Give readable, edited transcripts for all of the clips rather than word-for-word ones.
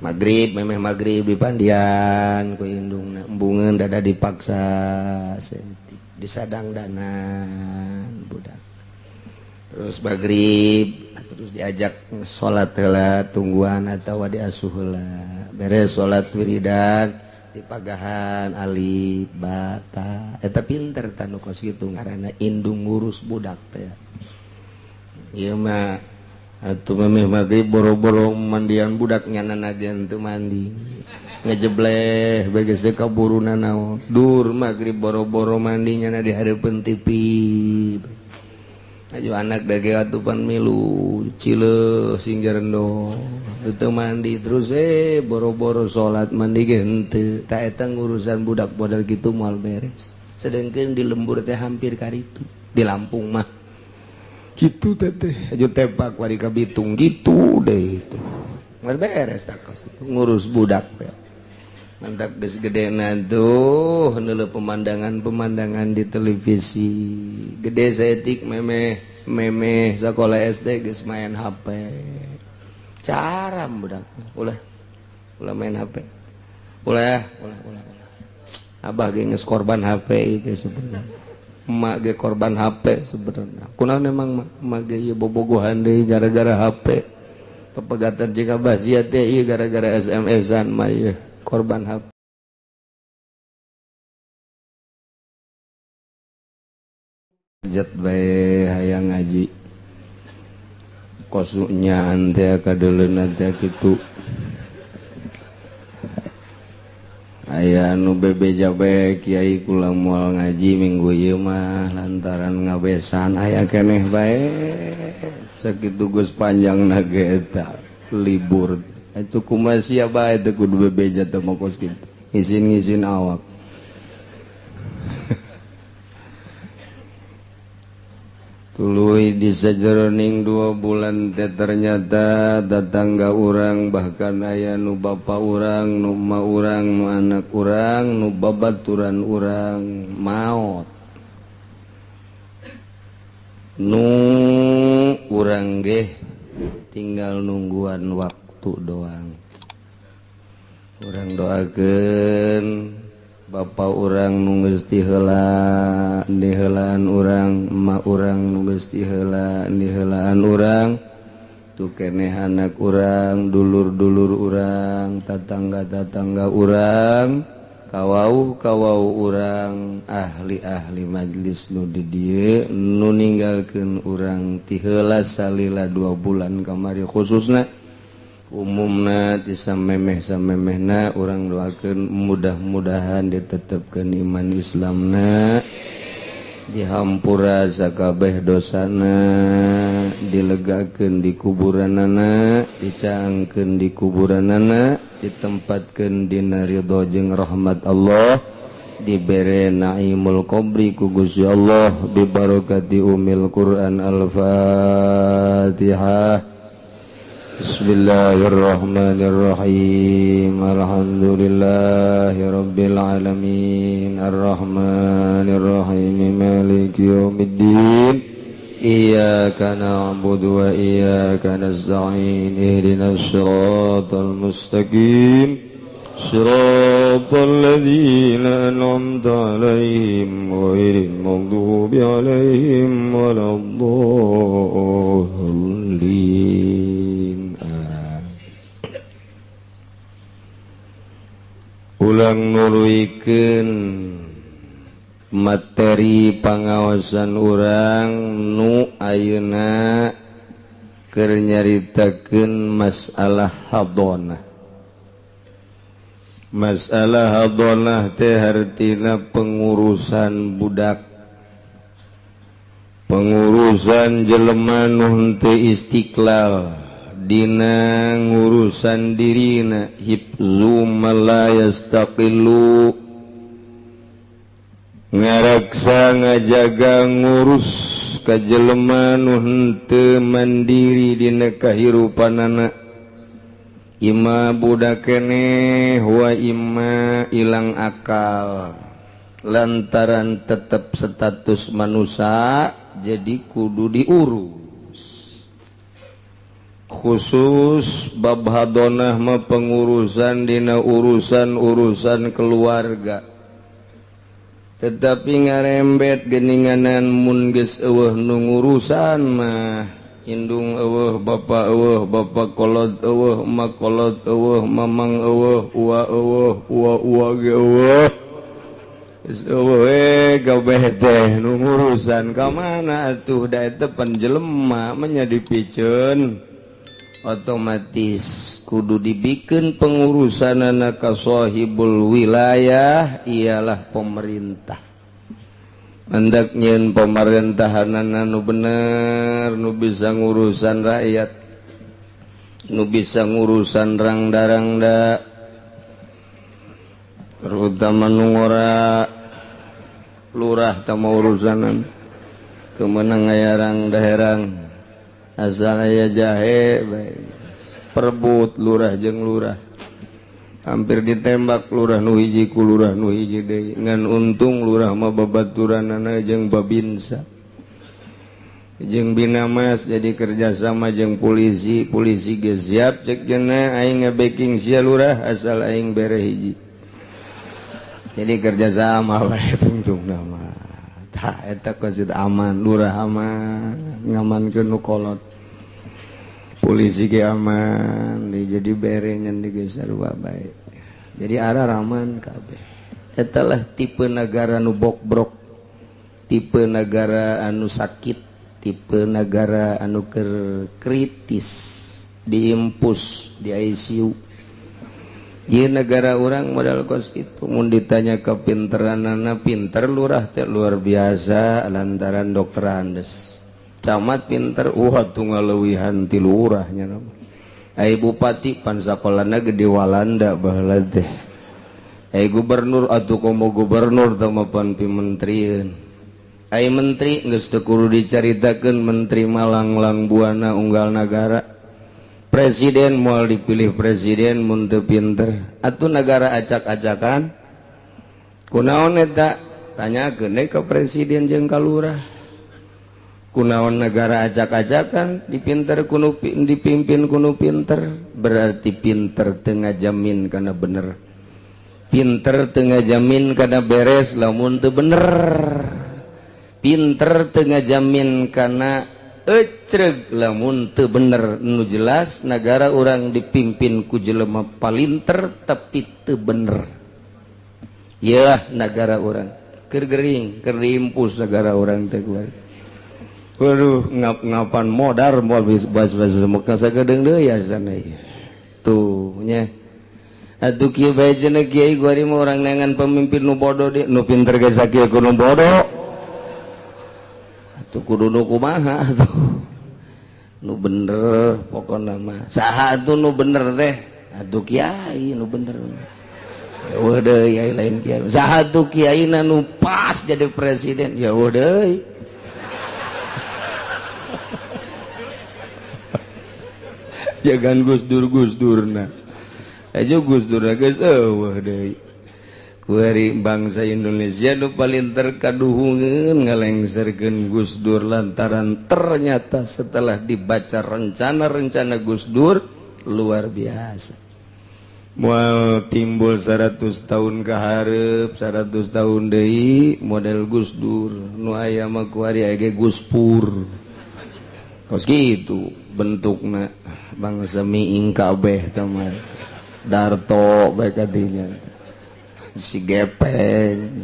Maghrib memeh maghrib di pandian ku indungna embungeun dada dipaksa disadangdanan budak terus maghrib terus diajak sholat heula tungguan atawa diasuh heula beres sholat wiridan di pagahan alif bata eta pinter tanu kos kitu ngaranna indung ngurus budak teh ieu mah atuh memeh maghrib boro-boro mandian budak nyanan ajan teu mandi ngejebleh beges teh kaburuna naon dur maghrib boro-boro mandi nyana di hareupeun TV aju anak dage atupan milu cileuh singgerendo teu mandi terus boro-boro salat mandi ge henteu ta eta ngurusan budak model kitu moal beres sedengkeun di lembur teh hampir karitu di Lampung mah kitu teh aju tepak wari ka Bitung gitu deh itu moal beres tak kos itu ngurus budak teh mantap geus gedena tuh heula pemandangan di televisi gede saeutik memeh sakola SD geus main HP caram budak ulah main HP ulah abah ge geus korban HP itu sebenarnya emak ge korban HP sebenarnya kunaon emang emak ge ieu bobogohan deui gara-gara HP pepegatan jika basia teh ieu gara-gara SMS-an mah ieu korban HP jat bae hayang ngaji kosunya ante kadeuleuna teh kitu aya nu bebeja bae kiai kula moal ngaji minggu ieu mah lantaran ngabesan aya keneh bae sakitu geus panjangna ge eta libur itu kumaha sia bae teh kudu bebeja teh mokos kitu ngizin awak tuluy di sajeroning 2 bulan teh ternyata tetangga urang bahkan aya nu bapa urang nu ma urang nu anak urang nu babaturan urang maot nu urang ge tinggal nungguan waktu doang urang doakeun bapa urang nu geus ti heula di heulaan urang emak urang nu geus ti heula di heulaan urang tu keneh anak urang dulur-dulur urang tatangga-tatangga urang kawau urang ahli-ahli majlis nu di dieu nu ninggalkeun urang ti heula salila 2 bulan kamari khususna umumna ti samemeh-samemehna urang doakeun mudah-mudahan ditetepkeun iman Islamna dihampura sakabeh dosana dilegakeun di kuburanana dicaangkeun di kuburanana ditempatkeun dina ridho jeung rahmat Allah dibere naimul qabri ku Gusti Allah bi barakati umil Quran al-Fatihah. Bismillahirrahmanirrahim. Alhamdulillahirabbil alamin. Arrahmanirrahim. Maliki yaumiddin. Iyyaka na'budu wa iyyaka nasta'in. Ihdinas shiratal mustaqim. Shiratal ladzina an'amta 'alaihim ghairil maghdubi 'alaihim waladdallin. Ulang nuruikeun materi pangaosan urang nu ayeuna keur nyaritakeun masalah hadonah. Masalah hadonah teh hartina pengurusan budak, pengurusan jelema nu henteu istiqlal dina ngurusan dirina, hifzu la yastaqillu, ngaraksa ngajaga ngurus ka jelema nu henteu mandiri dina kahirupanana, ima budak keneh wa ima ilang akal lantaran tetep status manusia jadi kudu diurus. khusus bab hadonah mah pengurusan dina urusan keluarga. Tetapi ngarembet geninganan mun geus eueuh nu ngurusan mah indung eueuh bapak kolot eueuh emak kolot eueuh mamang eueuh ua ge eueuh geus eueuh gabeh teh nu ngurusan ka mana atuh da eta panjelema nya dipikeun otomatis kudu dibikeun pengurusanana ka sahibul wilayah ialah pemerintah. Hendak nyeun pemerintahanana nu bener, nu bisa ngurusan rakyat, nu bisa ngurusan rangda-rangda, terutama nu ngora lurah tama urusanan kemenang aya rangda-herang asal aya jahe bae perebut lurah jeung lurah hampir ditembak lurah nu hiji ku lurah nu hiji deui ngan untung lurah mah babaturanana jeung babinsa jeung binamas jadi kerjasama jeung polisi ge siap cek cenah aing nge-backing sia lurah asal aing bere hiji jadi kerjasama wae tungtungna mah tah eta kosit aman lurah aman ngamankeun nu kolot polisi ge aman jadi berengan digeser baik jadi arah aman kabeh eta lah tipe negara nu bok-brok tipe negara anu sakit tipe negara anu kritis diimpus di ICU ieu negara urang modal kos kitu mun ditanya kapinteranana pinter lurah teh luar biasa lantaran dokter Andes camat pinter tunggal leuwihan ti lurahnya nama ai bupati pan sakolana gede Walanda baheula teh ai gubernur atuh komo gubernur tama pan pimentrieun ai menteri geus teu kudu dicaritakeun menteri malanglang buana unggal nagara presiden moal dipilih presiden mun teu pinter atuh negara acak-acakan kunaon eta tanyakeun deui ka presiden jeung ka lurah kunaon negara acak-acakan dipimpin kuno pinter berarti pinter tengah jamin karena bener pinter tengah jamin karena beres lamun teu bener pinter tengah jamin karena ecreg lamun teu bener nu jelas negara orang dipimpin ku jelema palinter tapi teu bener iyalah negara orang keur gering keur diimpus negara orang teh waduh ngapan modar moal bahasa Mekah sagedeung deui asana ieu tuh nya atuh kieu bae cenah kiai gori mah urang neangan pemimpin nu bodoh di nu pinter ge sakieu ku nu bodoh atuh kudu nu kumaha atuh nu bener pokona mah saha atuh nu bener teh atuh kiai nu bener eueuh deui ai lain kiai saha atuh kiaina nu pas jadi presiden ya eueuh deui jangan Gus Dur-Dur aja Gus Dur geus eueuh deui kuari bangsa Indonesia nu paling terkaduhungeun ngalengserkeun Gus Dur lantaran ternyata setelah dibaca rencana Gus Dur luar biasa moal timbul 100 tahun ka hareup 100 tahun deui model Gus Dur nu aya mah kuari aya ge Gus Pur kos kitu bentukna bangsa miing kabeh teman Darto bae kadinya si gepeng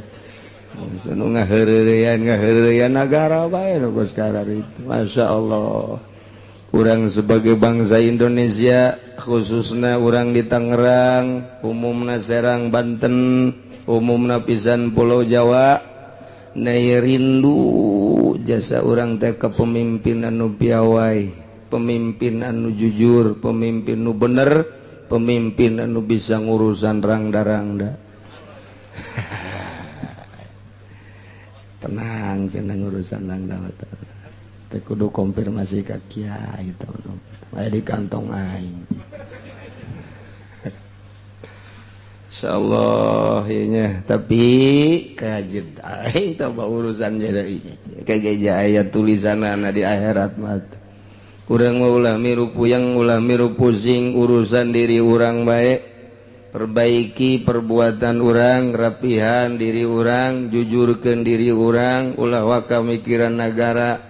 nu ngaheureureuyan negara bae nu sekarang itu Masya Allah urang sebagai bangsa Indonesia khususnya urang di Tangerang umumna Serang Banten umumna pisan Pulau Jawa nai rindu jasa urang teh kepemimpinan nu piawai pemimpin anu jujur pemimpin nu bener pemimpin anu bisa ngurusan rangda-rangda tenang cenah ngurusan rangda teh kudu konfirmasi ka kiai aya di kantong aing insyaallah nya tapi kajid aing teh urusan jadi kayak aya tulisanana di akhirat mah urang mah ulah miru puyeng ulah miru pusing urusan diri urang baik, perbaiki perbuatan urang, rapihan diri urang, jujurkeun diri urang, ulah waka mikiran negara.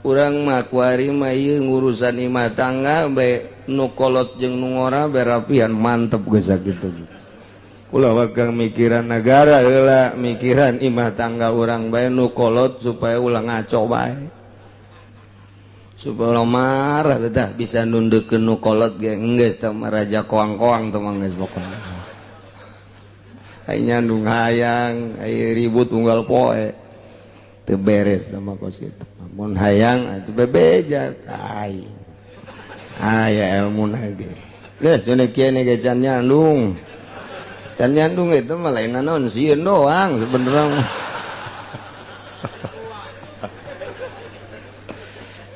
Urang mah kuari mah ieu ngurusan imah tangga bae nu kolot jeung nu ngora bae rapihan mantep geus sakitu. Ulah waka mikiran negara heula, mikiran imah tangga urang bae nu kolot supaya ulah ngaco bae. Supaya ulah marah teh bisa nundeukeun nu kolot ge geus teh raja koang-koang teh mah geus pokona. Ai nyandung hayang, ai ribut unggal poe. Teu beres sama kos kitu. Mun hayang atuh bebeja ai. Aya ilmuna ge. Geus cenah kieu ge can nyandung. Can nyandung itu mah lain naon sieun doang sebenarnya mah.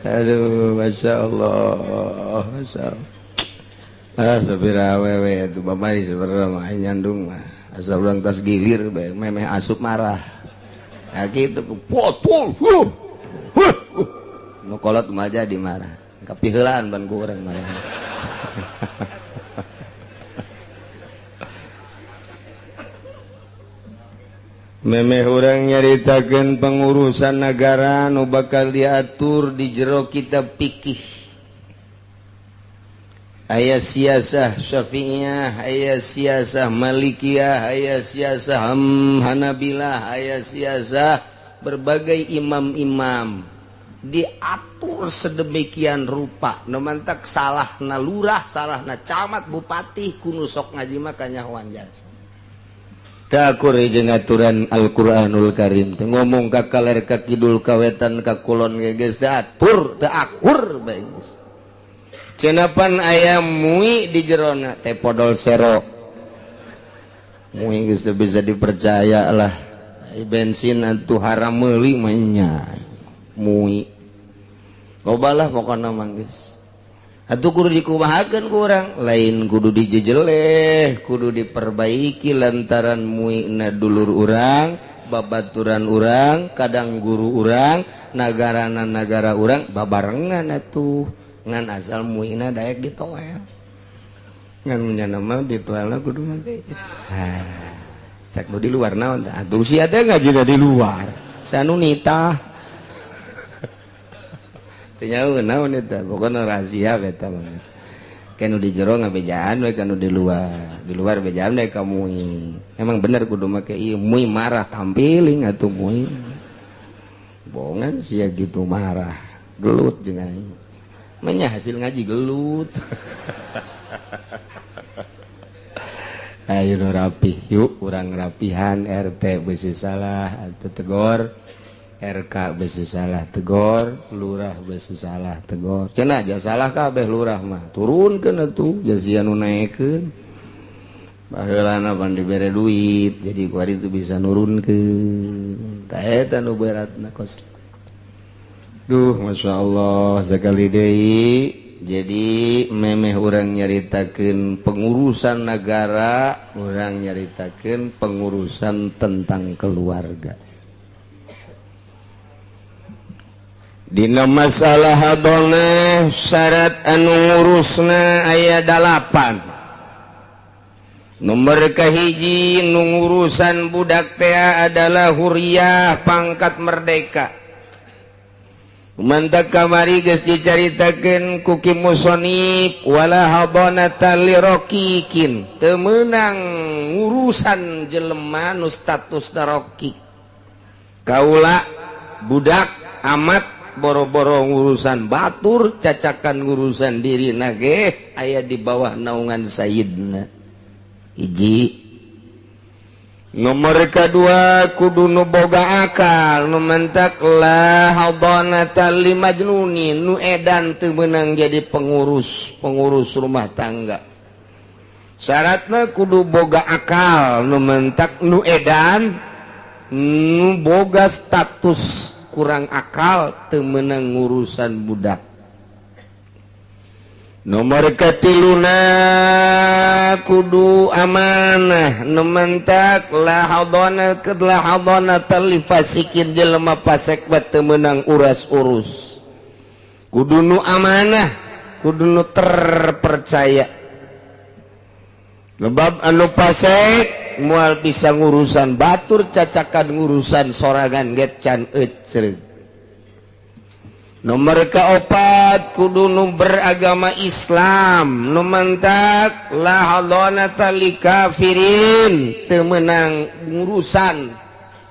Aduh, Masya Allah, Masya Allah. Sabira wewe itu babari sebenarnya mah nyandung mah. Asal urang tas gilir bae memeh asup marah. Nah gitu potol. Nu kolot mah jadi marah. Kapiheulaan ban ku urang marah. Memeh urang nyaritakeun pengurusan negara nu bakal diatur di jero kitab fikih. Aya siasah Syafi'iyah, aya siasah Malikiyah, aya siasah Hanabilah, aya siasah berbagai imam-imam diatur sedemikian rupa. Nemantak salah na lurah, salah na camat, bupati, kudu sok ngaji mah kanyahoan jasa. Takur jeung aturan Al-Qur'anul Karim teh ngomong ka kaler ka kidul ka wetan ka kulon ge geus diatur teu akur bae geus. Cenapan aya mui di jerona teh podol sero. Mui geus bisa dipercaya lah. Bensin atuh haram meuli mah nya. Mui. Lobalah pokona mah geus. Atuh kudu dikumahakeun ku urang, lain kudu dijejeleh, kudu diperbaiki lantaran muina dulur urang, babaturan urang, kadang guru urang, nagarana nagara urang babarengan atuh. Ngan asal muina daek ditoel. Ngan nyana mah ditoelna kudu mah teh. Cek nu di luar naon tah? Atuh sia teh ngajina di luar. Sanu nitah. Teu nyaho naon eta, pokona rahasia eta mah. Kanu di jero ngabejaan we kanu di luar. Di luar bejaan we ka mui. Emang bener kudu make ieu mui marah tampiling atuh mui. Bohongan sia gitu marah. Gelut jeung aing. Menya hasil ngaji gelut. Ayo rapi, yuk urang rapihan. RT besi salah atau tegor, RK besi salah tegor, lurah besi salah tegor. Cenah aja salah kabeh lurah mah turunkeun atuh jasian nu naekeun. Baheulana pan dibere duit jadi kuari itu bisa nurunkeun. Tah eta nu beratna kos. Duh, Masya Allah, sekali deui. Jadi memeh urang nyaritakeun pengurusan negara, urang nyaritakeun pengurusan tentang keluarga. Dina masalah hadona syarat anu ngurusna aya 8. Nomor kahiji nu ngurusan budak teh adalah huriyah, pangkat merdeka. Mantak kamari geus dicaritakeun ku Ki Musonib wala hadanata lirokikin teu meunang ngurusan jelema nu status daroki. Kaula budak amat boro-boro ngurusan batur, cacakan ngurusan diri nage aya di bawah naungan sayyidna. Hiji. Nomor kedua kudu nu boga akal, nu mentak la hadanata li majnunin, nu edan teu meunang jadi pengurus rumah tangga. Syaratna kudu boga akal, nu mentak nu edan, nu boga status kurang akal teu meunang ngurusan budak. Nomor katiluna kudu amanah, nu mentak la hadanata li fasikin jelema fasik teu meunang uras-urus. kudu nu amanah, kudu nu terpercaya. Lebab anu pasek moal bisa ngurusan batur cacakan ngurusan sorangan get can ecreug. Nomor kaopat kudu nu beragama Islam, nu mantak la hadonata li kafirin, teu meunang ngurusan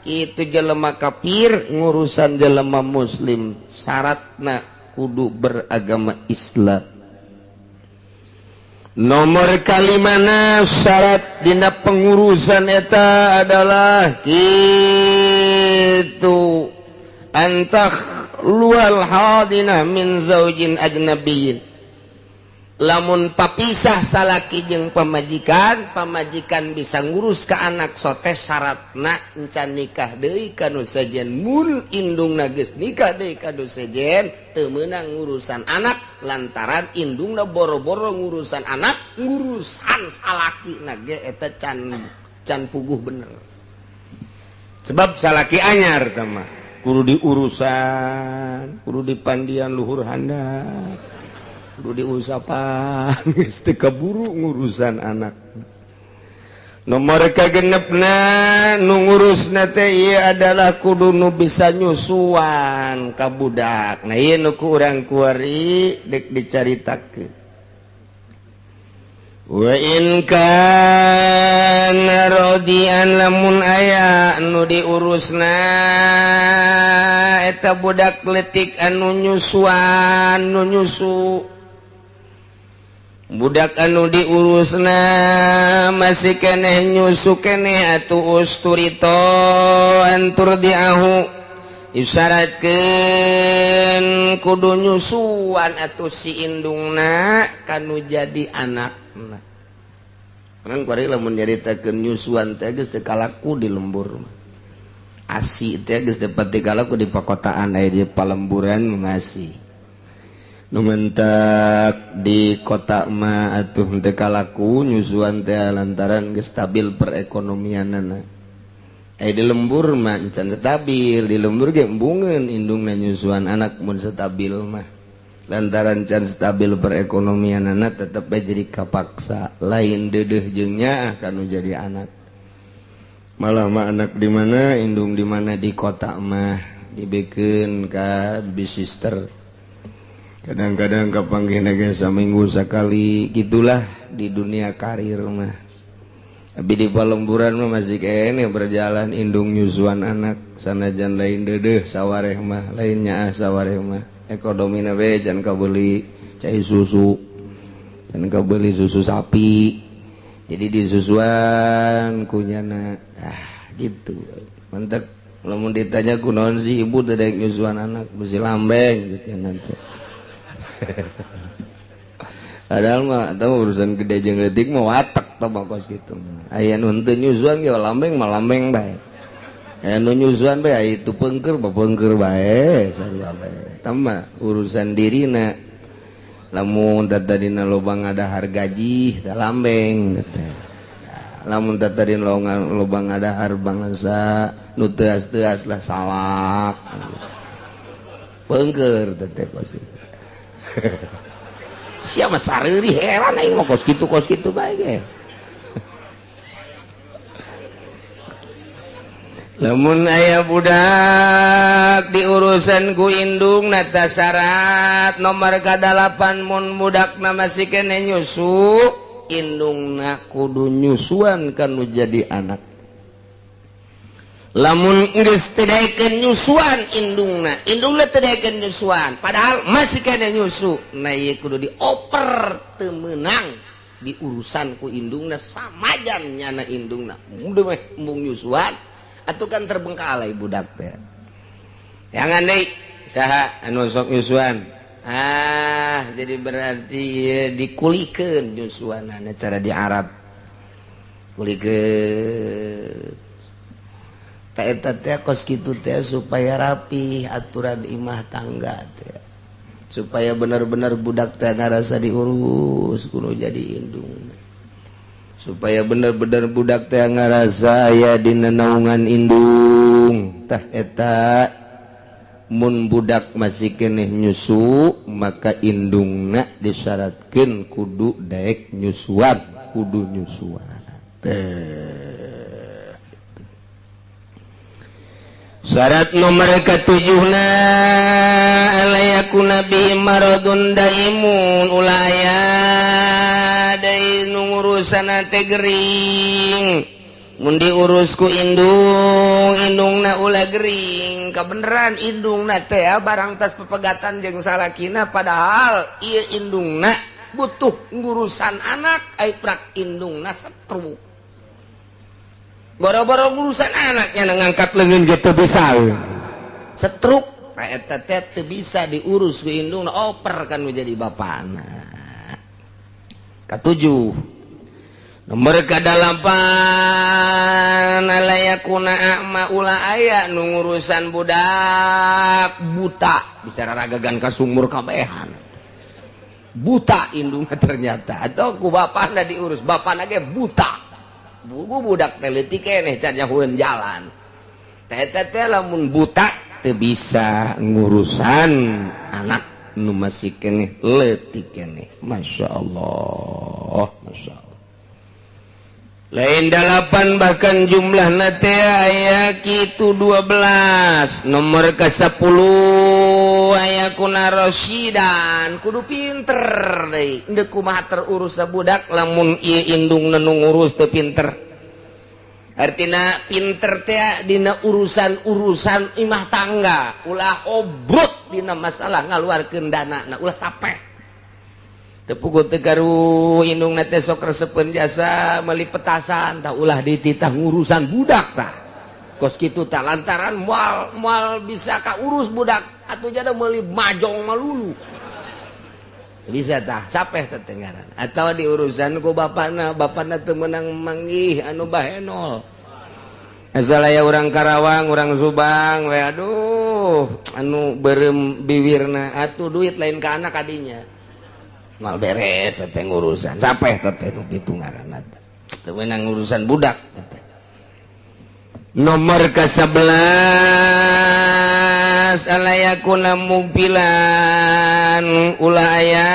itu jelema kafir ngurusan jelema muslim, syaratna kudu beragama Islam. Nomor kalimana syarat dina pengurusan eta adalah kitu antah lual hadina min zaujin ajnabiyyin, lamun papisah salaki jeung pamajikan, pamajikan bisa ngurus ka anak sote syaratna encan nikah deui kanu sejen. Mun indungna geus nikah deui kanu sejen teu meunang ngurusan anak lantaran indungna boro-boro ngurusan anak, ngurusan salakina ge eta can puguh bener. Sebab salaki anyar teh mah kudu diurusan, kudu dipandian luhur handap, kudu diusapan, geus teu kaburu ngurusan anak. Nomor kagenepna nu ngurusna teh ieu adalah kudu nu bisa nyusuan ka budak. Nah ieu nu ku urang kuari dek dicaritakeun. Wa in kana radian, lamun aya nu diurusna eta budak leutik anu nyusuan, nu nyusu. Budak anu diurusna masih keneh nyusu keneh atuh usturito antur diahu, isyaratkeun kudu nyusuan atuh si indungna kanu jadi anak. Kan kuari lamun nyaritakeun nyusuan teh geus teu kalaku di lembur. Asi teh geus teu pati kalaku di pakotaan, aya di palemburan ngasi. Nu mentak di kota mah atuh teu kalaku nyusuan teh lantaran geus stabil perekonomianna. Aya di lembur mah can stabil, di lembur ge embungeun indungna nyusuan anak mun stabil mah. Lantaran can stabil perekonomian anak tetep jadi kapaksa, lain dedeh jeung nyaah kanu jadi anak. Malah mah anak di mana indung di mana di kota mah dibikeun ka bisister. Kadang-kadang kapanggihna ge saminggu sakali, gitulah di dunia karir mah. Abi di palemburan mah masih kene berjalan indung nyusuan anak, sanajan lain dedeh sawareh mah, lain nyaah sawareh mah. Ekonomina we can kabeli cai susu, can kabeli susu sapi, jadi disusuan kunyana, gitu. Mantap. Lamun ditanya kunaon si ibu teh daek nyusuan anak, besi lambeng gitu nanti. Padahal mah tahu urusan gede jeung leutik mah watek tah bangkos gitu. Aya nu henteu nyusuan ge lambeng mah lambeng bae. Aya nu nyusuan bae aya itu peungkeur bapeungkeur bae sarua bae. Tama urusan dirina, lamun tadina lobang ngadahar gaji teh lambeng teh. Lamun tadina lobang ngadahar bangsa nu teuas-teuas lah salak. Peungkeur teh kos. Sia mah sareuri heran aing mah kos kitu bae ge. Lamun aya budak diurusan ku indung nata syarat nomor ka-8 mun budakna masih kene nyusu, indungna kudu nyusuan kanu jadi anak. Lamun geus teu daekeun nyusuan indungna teu daekeun nyusuan padahal masih kene nyusu, nah ieu kudu dioper teu meunang diurusan ku indungna samajan nyana indungna mudah mah embung nyusuan atuh kan terbengkalai budak teh. Yang andai saha anu sok nyusuan. Jadi berarti dikulikeun nyusuanana cara di Arab. Kulikeun. Ta eta teh kos kitu teh supaya rapi aturan imah tangga teh. Supaya benar-benar budak teh narasa diurus kudu jadi indung. Supaya bener-bener budak teh ngarasa aya dina naungan indung tah eta mun budak masih keneh nyusu maka indungna disyaratkeun kudu daek nyusuan kudu nyusuan syarat nomor ketujuhna alayakuna bi maradun daimun ulaya dai ngurusan teh gering mun diurus ku indungna ulah gering kabeneran indungna teh barang tas pepegatan jeung salakina padahal ieu indungna butuh ngurusan anak ai prak indungna setruk boro-boro ngurusan anaknya ngangkat leungeun ge teu bisa setruk eta teh teu bisa diurus ku indungna oper kan jadi bapana katujuh nomor kadalapan alayakuna a'ma ulah aya nu ngurusan budak buta bisa raragagan ka sumur kabehan buta indungna ternyata atau ku bapana diurus bapana ge buta budak teh leutik keneh can nyahueun jalan teh lamun buta teu bisa ngurusan anak nu masih keneh leutik keneh masyaallah masyaallah lain dalapan bahkan jumlah nate aya kitu 12 nomor ke 10 aya kuna rasyidan kudu pinter deui endeu kumaha terurus budak lamun ieu indungna nu ngurus teu pinter artina pinter teh dina urusan imah tangga ulah obrot dina masalah ngaluarkeun danana ulah sapeh tepugu tegaru indung nate sok resepeun jasa meuli petasan tah ulah dititah ngurusan budak tah kos kitu tah lantaran moal bisa ka urus budak atuh jada meuli majong malulu bisa tah sapeh teh ngaran atawa diurusan ku bapana teu meunang manggih anu bahenol asal aya urang Karawang urang Subang we aduh anu beureum biwirna atuh duit lain ka anak kadinya mal beres teh ngurusan sapeh teh nu kitu ngaranna teu meunang ngurusan budak teh nomor ke-11 alayakuna mugbilan ulah aya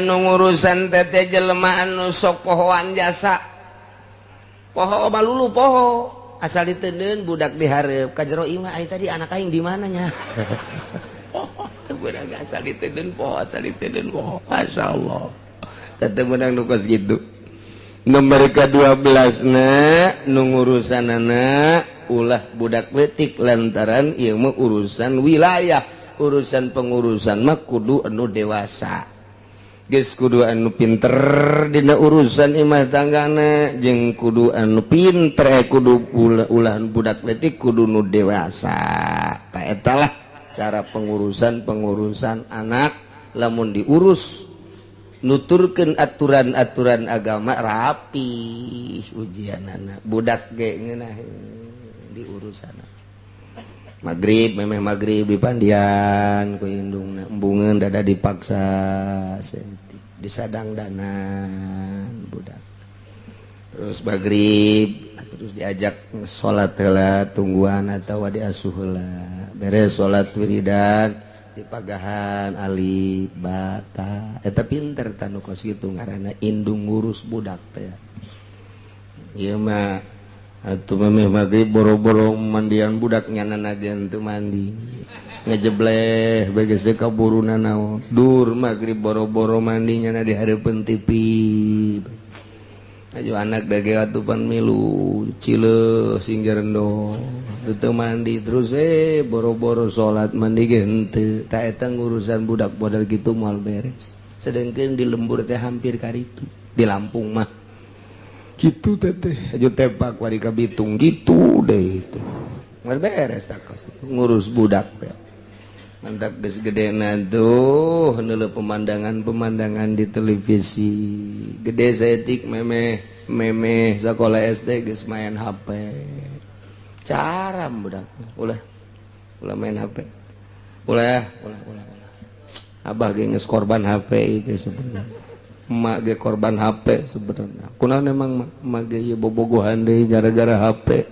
nu ngurusan teh jelema anu sok pohoan jasa poho malulu poho asal diteuneun budak dihareup ka jero imah ai tadi anak aing di mana nya beunang asal diteuneun poho masyaallah teh beunang nu kos kitu nomor ke-12 na nu ngurusanana ulah budak leutik lantaran ieu mah urusan wilayah urusan pengurusan mah kudu anu dewasa geus kudu anu pinter dina urusan imah tanggana jeung kudu anu pinter kudu ulah budak leutik kudu nu dewasa ka eta lah cara pengurusan anak lamun diurus nuturkeun aturan-aturan agama rapi ujianana budak ge ngeunah diurusan magrib memeh magrib dipandian ku indungna embungeun dada dipaksa disadangdanan budak terus magrib terus diajak salat heula tungguan atawa diasuh heula beres salat wiridan di pagahan ali bata eta pinter tanu kos kitu ngaranna indung ngurus budak teh ieu mah atuh memeh magrib boro-boro mandian budak nyanana gen teu mandi ngejebleh beges teh kaburuna naon dur magrib boro-boro mandi nyana di hareupeun TV aju anak dage atupan milu cileuh singgarendo teu mandi terus boro-boro salat mandi ge henteu ta eta ngurusan budak model kitu moal beres sedengkeun di lembur teh hampir karitu di Lampung mah kitu teh aju tepak wari ka Bitung gitu deh itu moal beres tak ngurus budak teh mantap geus gedena tuh heula pemandangan di televisi gede saeutik memeh sakola SD geus main HP caram budak ulah main HP ulah abah ge geus korban HP itu sebenarnya emak ge korban HP sebenarnya kunaon emang emak ge ieu bobogohan deui gara-gara HP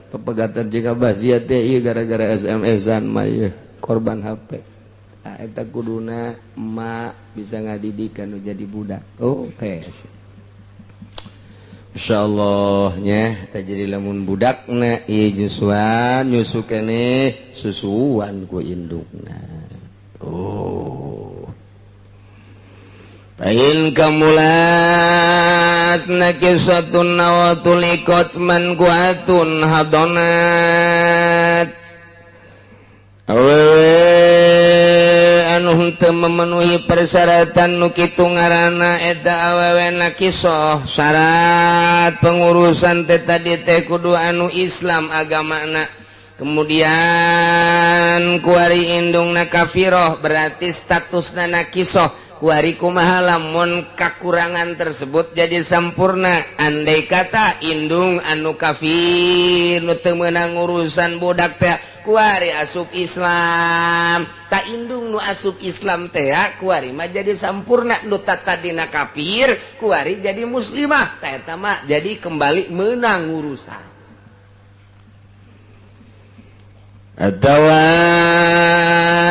pepegatan jeung abah sia teh ieu gara-gara SMS-an mah ieu korban HP. Eta kuduna emak bisa ngadidikan nu jadi budak. Oh, insyaallah nya teh jadi lamun budakna ieu nyusuan nyusu keneh susuan ku indukna. Oh. Pain kamulas nakisatun nawatul ikotsman kuatun hadonat. Awewe anu teu memenuhi persyaratan nu kitu ngaranna eta awewe nakisah syarat pengurusan teh tadi teh kudu anu Islam agamana. Kemudian kuari indungna kafiroh berarti statusna nakisah. Kuari kumaha lamun kakurangan tersebut jadi sampurna. Andai kata indung anu kafir nu teu meunang urusan budak teh kuari asup Islam, tak indung nu asup Islam teh kuari mah jadi sampurna. Nu tatadina kafir kuari jadi muslimah, tah eta mah jadi kembali menang urusan. Atawa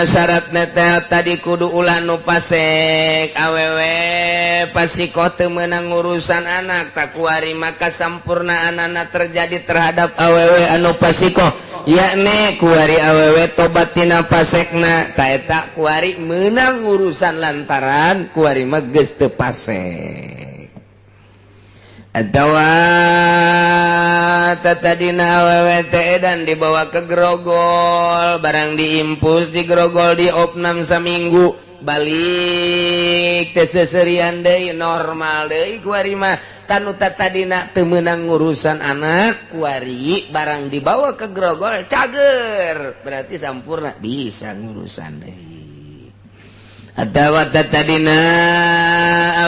syaratna teh tadi kudu ulah nu pasek awewe pasikoh teu meunang urusan anak tak kuari maka sampurna anana terjadi terhadap awewe anu pasikoh yakni kuari awewe tobat tina pasekna ta eta kuari meunang urusan lantaran kuari mah geus teu pasek. Atawa tatadina awewe teh dan dibawa ke grogol barang diimpus di grogol di opnam saminggu balik teh seserian deui normal deui kuari mah tanu tatadina teu meunang urusan anak kuari barang dibawa ke grogol cager berarti sampurna bisa ngurusan deui. Atawa tatadina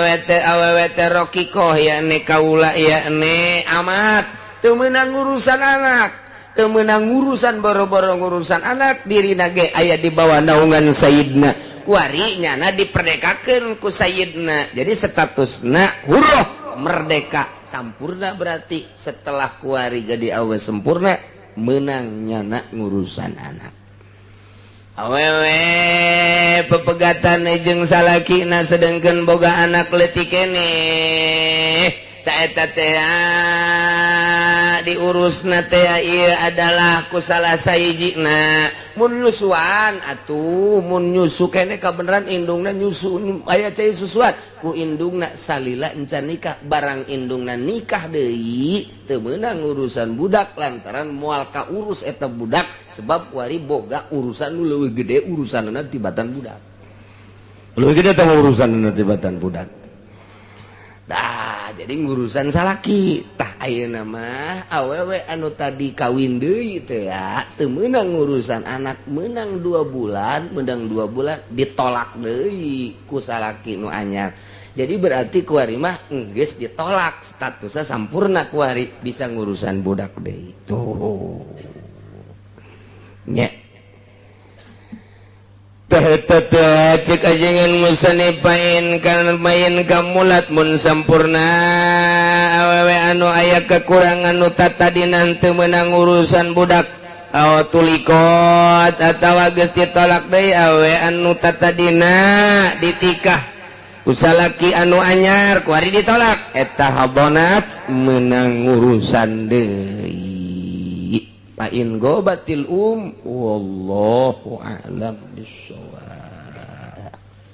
awete rokikoh yakni kaula yakni amat teu meunang urusan anak teu meunang urusan boro-boro ngurusan anak dirina ge aya di bawah naungan sayyidna kuari nyana diperdekakeun ku sayyidna jadi statusna huruf merdeka sampurna berarti setelah kuari jadi awe sempurna meunang nyana ngurusan anak. Awewe pepegatan jeung salakina sedengkeun boga anak leutik keneh ta eta teh diurusna teh ieu adalah ku salah sahijina mun nyusuan atuh mun nyusu keneh kabeneran indungna nyusu aya cai susuan ku indungna salila encan nikah barang indungna nikah deui teu meunang urusan budak lantaran moal kaurus eta budak sebab kuari boga urusan nu leuwih gede urusanna tibatan budak leuwih gede teh urusanna tibatan budak. Tah jadi ngurusan salaki tah ayeuna mah awewe anu tadi kawin deui teh teu meunang ngurusan anak meunang 2 bulan ditolak deui ku salaki nu anyar. Jadi berarti kuari mah geus ditolak statusnya sampurna kuari bisa ngurusan budak deui tuh nya cek ajengan musanipain kan main kamulat mun sampurna awewe anu aya kekurangan nu tatadina teu meunang urusan budak aw tulikot atawa geus ditolak deui awe anu tatadina ditikah usalaki anu anyar kuari ditolak eta habonat meunang urusan deui pa in gobatil wallahu a'lam bissawab.